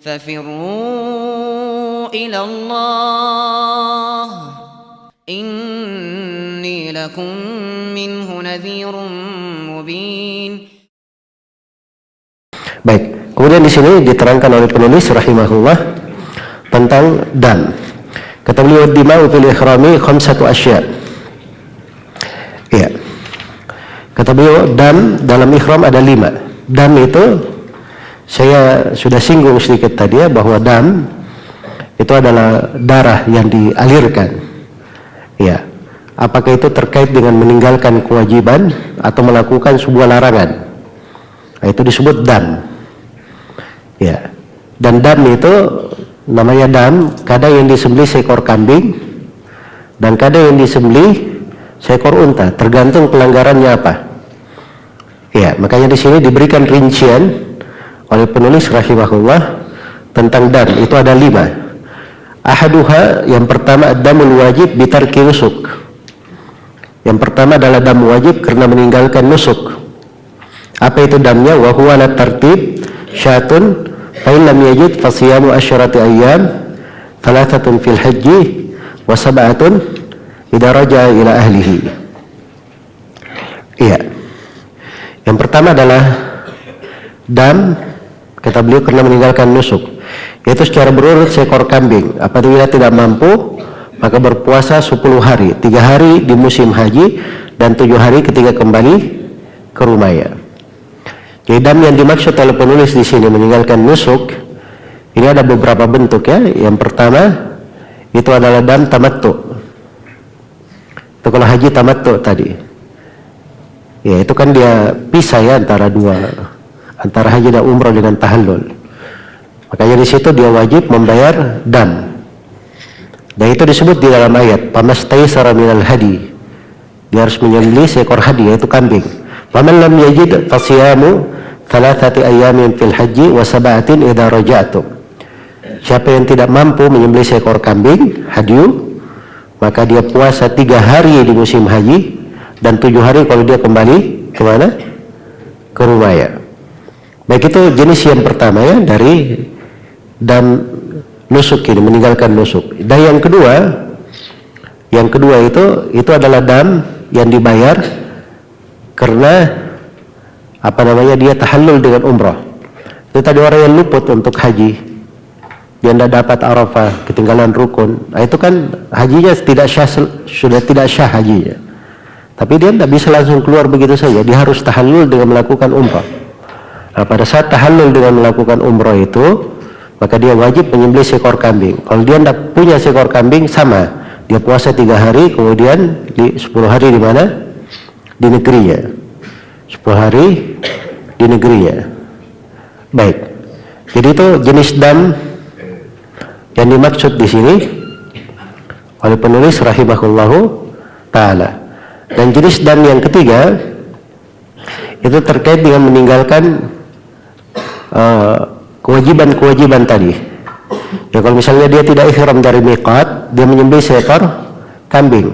ففروا إلى الله إني لكم منه نذير مبين. Baik, kemudian di sini diterangkan oleh penulis rahimahullah tentang dam. Kata beliau, dima'u fil ikhrami khamsatu asya'. Ya. Kata beliau, dam dalam ikhram ada 5. Dam itu saya sudah singgung sedikit tadi ya, bahwa dam itu adalah darah yang dialirkan. Ya. Apakah itu terkait dengan meninggalkan kewajiban atau melakukan sebuah larangan? Nah, itu disebut dam. Ya. Dan dam itu namanya dam, kadang yang disembelih seekor kambing dan kadang yang disembelih seekor unta, tergantung pelanggarannya apa. Ya, makanya di sini diberikan rincian oleh penulis rahimahullah tentang dam. Itu ada 5. Ahaduha, yang pertama damul wajib bitarki nusuk. Yang pertama adalah dam wajib karena meninggalkan nusuk. Apa itu damnya? Wa huwa ala tartib syatun fa in lam yajid fa siyamu asyrati ayyam, thalathatun fil haji wa sab'atun idza raja'a ila ahlihi. Iya. Yang pertama adalah dam, kata beliau, karena meninggalkan nusuk, yaitu secara berurut seekor kambing. Apabila tidak mampu, maka berpuasa 10 hari, 3 hari di musim haji dan 7 hari ketika kembali ke rumahnya. Jadi dam yang dimaksud oleh penulis di sini meninggalkan nusuk, ini ada beberapa bentuk ya. Yang pertama itu adalah dam tamattu. Itu kalau haji tamattu tadi. Ya, itu kan dia pisah ya antara haji dan umrah dengan tahallul. Makanya di situ dia wajib membayar dam. Dan itu disebut di dalam ayat, pamastaysara minal hadi. Dia harus menyembelih seekor hadi, yaitu kambing. Faman lam yajid fasiyamu thalathati ayyamin fil haji wa sab'atin idza raja'tum. Siapa yang tidak mampu menyembelih seekor kambing hadiyu, maka dia puasa 3 hari di musim haji dan 7 hari kalau dia kembali ke mana? Ke rumah ya. Baik, itu jenis yang pertama ya dari dam nusuk ini, meninggalkan nusuk. Dan yang kedua itu adalah dam yang dibayar karena dia tahallul dengan umrah. Itu tadi orang yang luput untuk haji, dia tidak dapat Arafah, ketinggalan rukun. Nah, itu kan hajinya sudah tidak syah hajinya. Tapi dia tidak bisa langsung keluar begitu saja, dia harus tahallul dengan melakukan umrah. Nah, pada saat tahallul dengan melakukan umrah itu, maka dia wajib menyembelih seekor kambing. Kalau dia tidak punya seekor kambing, sama, dia puasa 3 hari, kemudian 10 hari di mana? Di negerinya. 10 hari di negerinya. Baik. Jadi itu jenis dam yang dimaksud di sini oleh penulis rahimahullahu taala. Dan jenis dam yang ketiga itu terkait dengan meninggalkan kewajiban-kewajiban tadi. Ya, kalau misalnya dia tidak ihram dari miqat, dia menyembelih seekor kambing.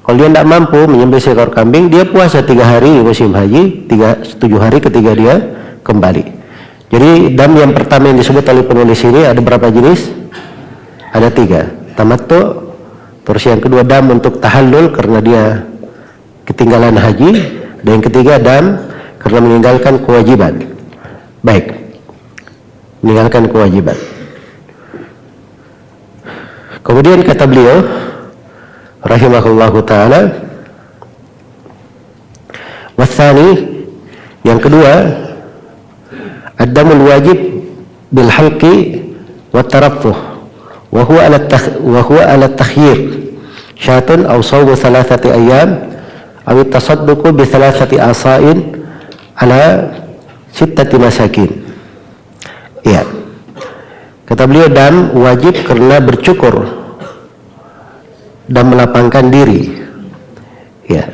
Kalau dia tidak mampu menyembelih seekor kambing, dia puasa 3 hari di musim haji, 7 hari ketika dia kembali. Jadi dam yang pertama yang disebut oleh penulis ini ada berapa jenis? Ada 3. Tamattu, terus yang kedua dam untuk tahallul karena dia ketinggalan haji, dan yang ketiga dam karena meninggalkan kewajiban. Baik, meninggalkan kewajiban. Kemudian kata beliau rahimahullahu ta'ala, wathani, yang kedua, ad-damul wajib bil halqi wa taraffuh wa huwa ala takhyir syatun aw sawmu 3 ayyam aw tasadduqu bi 3 asa'in ala 6 masakin. Ya. Kata beliau, dam wajib karena bercukur dan melapangkan diri. Ya.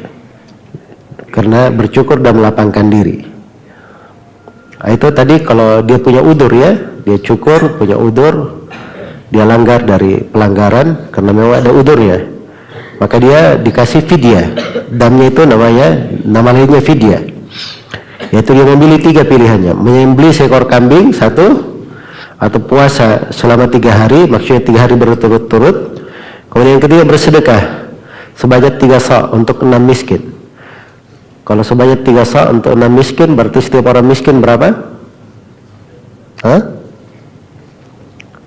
Karena bercukur dan melapangkan diri. Nah, itu tadi kalau dia punya udzur ya, dia cukur, punya udzur, dia langgar dari pelanggaran karena memang ada udzurnya, maka dia dikasih fidyah. Damnya itu nama lainnya fidyah. Yaitu dia memilih 3 pilihannya, menyembelih seekor kambing 1, atau puasa selama 3 hari, maksudnya 3 hari berturut-turut. Kemudian yang ketiga bersedekah sebanyak 3 sa' untuk 6 miskin. Kalau sebanyak 3 sa' untuk 6 miskin, berarti setiap orang miskin berapa?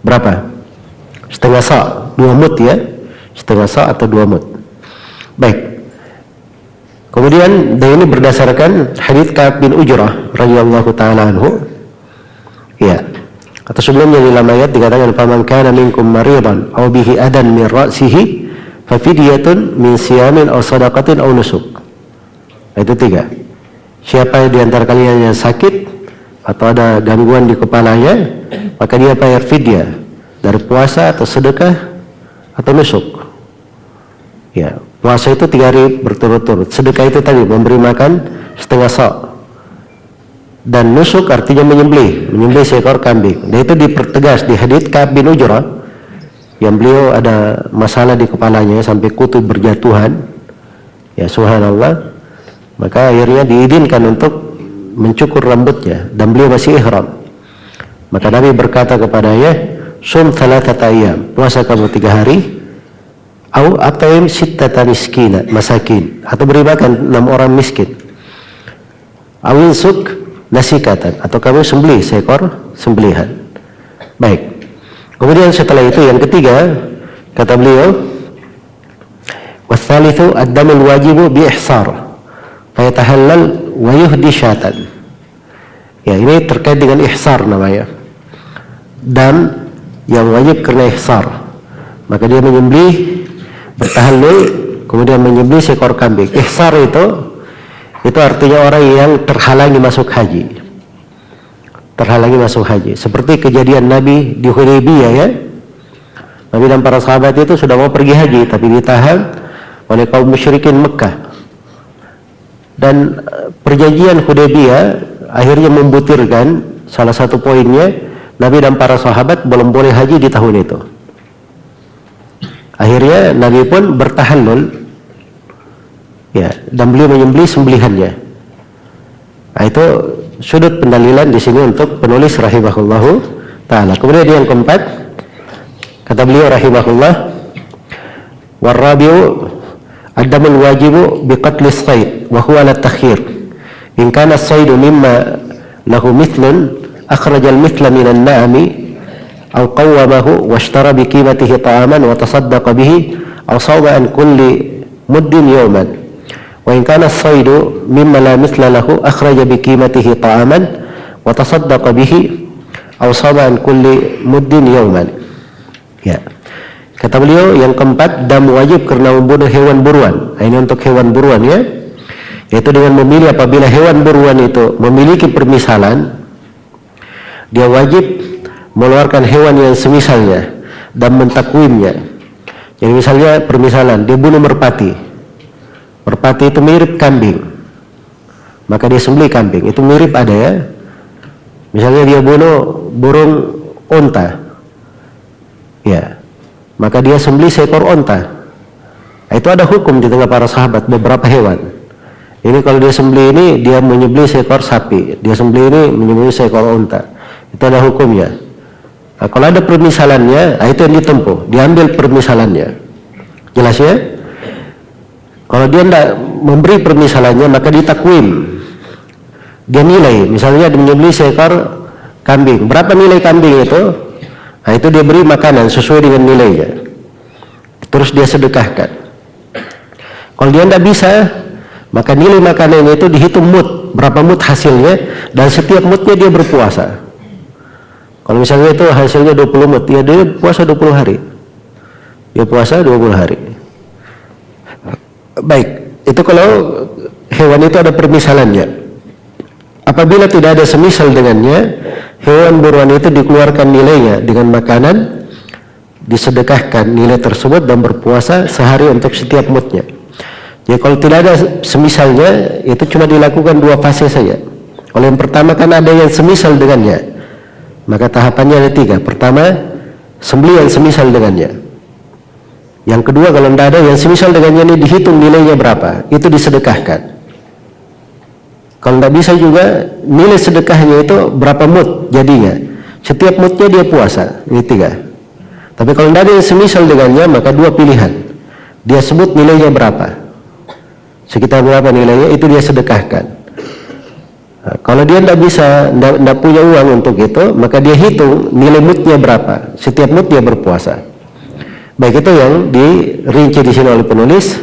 Berapa? Setengah sa', 2 mud ya, setengah sa' atau 2 mud. Baik. Kemudian dan ini berdasarkan hadits Ka'ab bin Ujrah radhiyallahu taala anhu. Ya. Atau sebelumnya di dalam ayat dikatakan faman kana minkum maridan aw bihi adan min ra'sihi fa fidyatun min siyamin aw shadaqatin aw nusuk. Itu 3. Siapa di antara kalian yang sakit atau ada gangguan di kepalanya, maka dia bayar fidyah dari puasa atau sedekah atau nusuk. Ya, puasa itu 3 hari berturut-turut. Sedekah itu tadi memberi makan setengah sa'. Dan nusuk artinya menyembelih seekor kambing. Dan itu dipertegas di hadits Ka'ab bin Ujrah yang beliau ada masalah di kepalanya sampai kutu berjatuhan. Ya subhanallah. Maka akhirnya diizinkan untuk mencukur rambutnya dan beliau masih ihram. Maka Nabi berkata kepadanya, "Sum 3 ayyam, puasa kamu 3 hari, au at'im 6 miskina, masakin, atau beri makan 6 orang miskin. Awin suk nasikatan, atau kamu sembelih seekor sembelihan." Baik. Kemudian setelah itu yang ketiga, kata beliau, "Watsalitsu ad-damul wajibu bi ihsar." Fayatahallal wa yuhdi syatan. Ya, ini terkait dengan ihsar namanya. Dam yang wajib karena ihsar. Maka dia menyembelih, bertahallul, kemudian menyembelih seekor kambing. Ihsar itu artinya orang yang terhalangi masuk haji. Terhalangi masuk haji. Seperti kejadian Nabi di Hudaybiyah ya. Nabi dan para sahabat itu sudah mau pergi haji tapi ditahan oleh kaum musyrikin Mekah. Dan perjanjian Hudaybiyah akhirnya membutirkan salah satu poinnya, Nabi dan para sahabat belum boleh haji di tahun itu. Akhirnya Nabi pun bertahallul, ya, dan beliau menyembelih sembelihannya. Nah, itu sudut pendalilan di sini untuk penulis rahimahullahu taala. Kemudian yang keempat, kata beliau rahimahullah, warrabiu ad-damul wajibu biqatlis sayd wa huwa ala takhir. In kana as-saydu mimma lahu mithlun akhrajal mithla minan na'ami aw qawwamahu washtara bi qimatihi ta'aman wa tasaddaqa bihi aw sawma an kulli muddin yawman. Wa in kana as-saydu mimma la mithla lahu akhraja bi qimatihi ta'aman wa tasaddaqa bihi aw sawma an kulli muddin yawman. Ya. Kata beliau yang keempat, dam wajib karena membunuh hewan buruan. Nah, ini untuk hewan buruan ya, yaitu dengan memilih apabila hewan buruan itu memiliki permisalan, dia wajib mengeluarkan hewan yang semisalnya dan mentakwimnya. Jadi misalnya permisalan, dia bunuh merpati. Merpati itu mirip kambing, maka dia sembelih kambing. Itu mirip ada ya. Misalnya dia bunuh burung onta, ya, maka dia sembelih seekor onta. Nah, itu ada hukum di tengah para sahabat beberapa hewan. Ini kalau dia sembelih ini, dia menyembelih seekor sapi. Dia sembelih ini menyembelih seekor onta. Itu ada hukumnya. Nah, kalau ada permisalannya, nah itu yang ditempuh. Diambil permisalannya. Jelas ya? Kalau dia tidak memberi permisalannya, maka ditakwim. Dia nilai. Misalnya dia menyembelih seekor kambing. Berapa nilai kambing itu? Nah, itu dia beri makanan sesuai dengan nilainya. Terus dia sedekahkan. Kalau dia tidak bisa, maka nilai makanannya itu dihitung mud. Berapa mud hasilnya, dan setiap mudnya dia berpuasa. Kalau misalnya itu hasilnya 20 mud, ya dia puasa 20 hari. Dia puasa 20 hari. Baik, itu kalau hewan itu ada permisalannya. Apabila tidak ada semisal dengannya, hewan buruan itu dikeluarkan nilainya dengan makanan, disedekahkan nilai tersebut dan berpuasa sehari untuk setiap mudnya. Jadi kalau tidak ada semisalnya, itu cuma dilakukan 2 fase saja. Kalau yang pertama kan ada yang semisal dengannya, maka tahapannya ada 3. Pertama, sembelih yang semisal dengannya. Yang kedua, kalau tidak ada yang semisal dengannya, ini dihitung nilainya berapa, itu disedekahkan. Kalau tidak bisa juga, nilai sedekahnya itu berapa mud jadinya. setiap moodnya dia puasa. Ini 3. Tapi kalau tidak ada yang semisal dengannya, maka 2 pilihan. Dia sebut nilainya berapa, sekitar berapa nilainya, itu dia sedekahkan. Nah, kalau dia tidak bisa, tidak punya uang untuk itu, maka dia hitung nilai moodnya berapa. Setiap mood dia berpuasa. Baik, itu yang dirinci di sini oleh penulis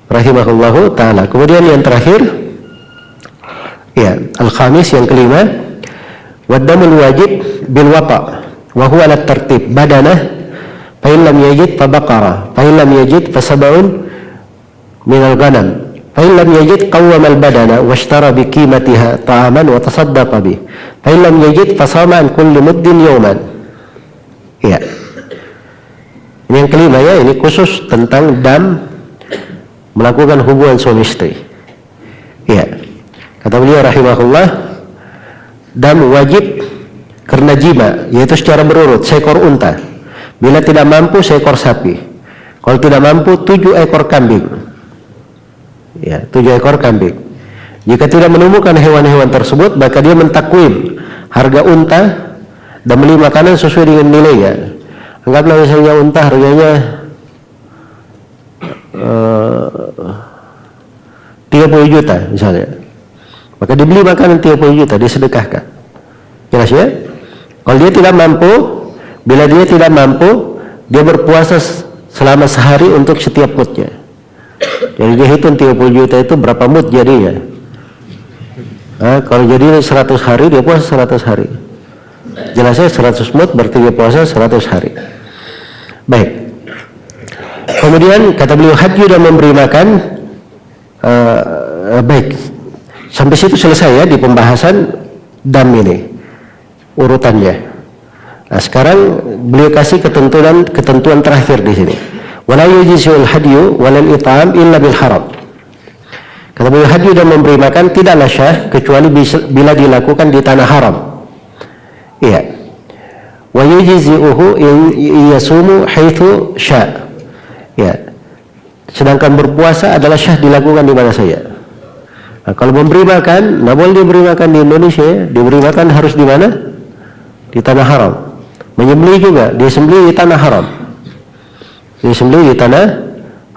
rahimahullahu taala. Kemudian yang terakhir, ya, al-khamis, yang kelima, waddamul wajib bil wata wa huwa ala tertib badanah fa in lam yajid fa baqara fa in lam yajid fa sab'un min al-ghanam fa in lam yajid qawwama al-badana washtara bi qimatiha ta'aman wa tasaddaqa bi fa in lam yajid fa sama an kulli muddin yawman. Ya. Ini yang kelima, ya, ini khusus tentang dam melakukan hubungan suami istri. Ya. Kata beliau rahimahullah, dam wajib karena jima, yaitu secara berurut, seekor unta. Bila tidak mampu, seekor sapi. Kalau tidak mampu, 7 ekor kambing. Ya, 7 ekor kambing. Jika tidak menemukan hewan-hewan tersebut, maka dia mentakwim harga unta dan beli makanan sesuai dengan nilainya. Anggaplah misalnya unta harganya 30 juta misalnya. Maka dibeli makanan 30 juta, disedekahkan. Jelas, ya? Kalau dia tidak mampu, bila dia tidak mampu, dia berpuasa selama sehari untuk setiap moodnya. Jadi dia hitung 30 juta itu berapa mood jadinya. Nah, kalau jadi 100 hari, dia puasa 100 hari. Jelasnya 100 mood berarti dia puasa 100 hari. Baik. Kemudian kata beliau, haji dan memberi makan. Baik. Sampai situ selesai, ya, di pembahasan dam ini, urutannya. Nah, sekarang beliau kasih ketentuan terakhir di sini. Wala yujzi'ul hadyu walal it'am illa bil haram. Kata beliau, hadyu dan memberi makan tidaklah syah kecuali bila dilakukan di tanah haram. Iya. Wa yujzi'uhu in yasumu haitsu sya'. Ya. Sedangkan berpuasa adalah syah dilakukan di mana saja. Nah, kalau memberi makan, tidak boleh diberi makan di Indonesia, ya. Diberi makan harus di mana? Di tanah haram. Menyembelih juga, disembelih di tanah haram. Disembelih di tanah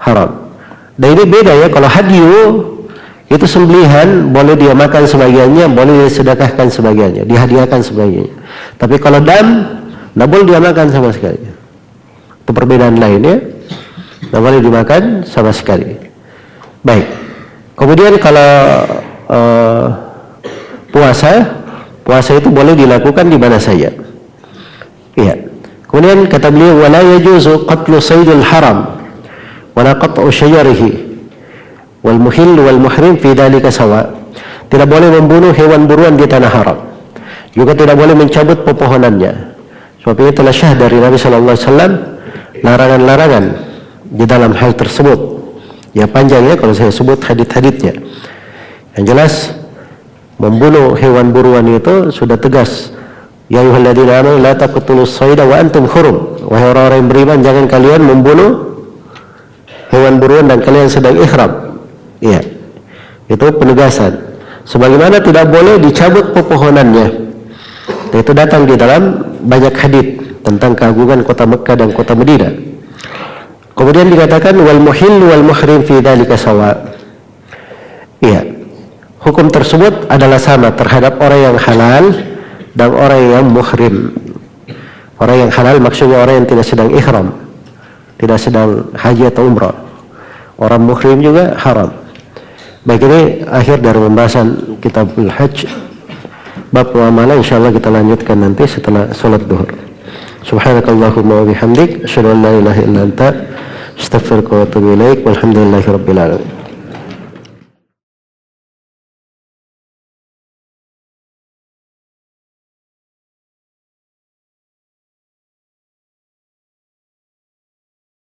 haram. Dan ini beda, ya. Kalau hadyu itu sembelihan, boleh dia makan sebagiannya, boleh dia sedekahkan sebagiannya, dihadiahkan sebagiannya. Tapi kalau dam, tidak boleh dia makan sama sekali. Itu perbedaan lain, ya. Tidak boleh dimakan sama sekali. Baik. Kemudian kalau puasa itu boleh dilakukan di mana saja. Iya. Kemudian kata beliau, wala yajuzu qatlu saydil haram wala qat'u syajarihi wal muhill wal muhrim fi dzalika sawa. Tidak boleh membunuh hewan buruan di tanah haram. Juga tidak boleh mencabut pepohonannya. Sebab ini telah syah dari Nabi sallallahu alaihi wasallam larangan-larangan di dalam hal tersebut. Ya, panjangnya kalau saya sebut hadits-haditsnya. Yang jelas membunuh hewan buruan itu sudah tegas. Ya ayyuhalladzina amanu la taqtulus sayda wa antum hurum. Wahai orang-orang yang beriman, jangan kalian membunuh hewan buruan dan kalian sedang ihram. Iya. Itu penegasan. Sebagaimana tidak boleh dicabut pepohonannya. Dan itu datang di dalam banyak hadits tentang keagungan kota Mekah dan kota Madinah. Kemudian dikatakan wal muhil wal muhrim fi dzalika sawa. Iya. Hukum tersebut adalah sama terhadap orang yang halal dan orang yang muhrim. Orang yang halal maksudnya orang yang tidak sedang ihram, tidak sedang haji atau umrah. Orang muhrim juga haram. Baik, ini akhir dari pembahasan Kitabul Hajj. Bab muamalah insyaallah kita lanjutkan nanti setelah salat zuhur. Subhanakallahumma wa bihamdik, asyhadu an la ilaha illa anta, astaghfiruka wa atubu ilaik, walhamdulillahirabbil alamin.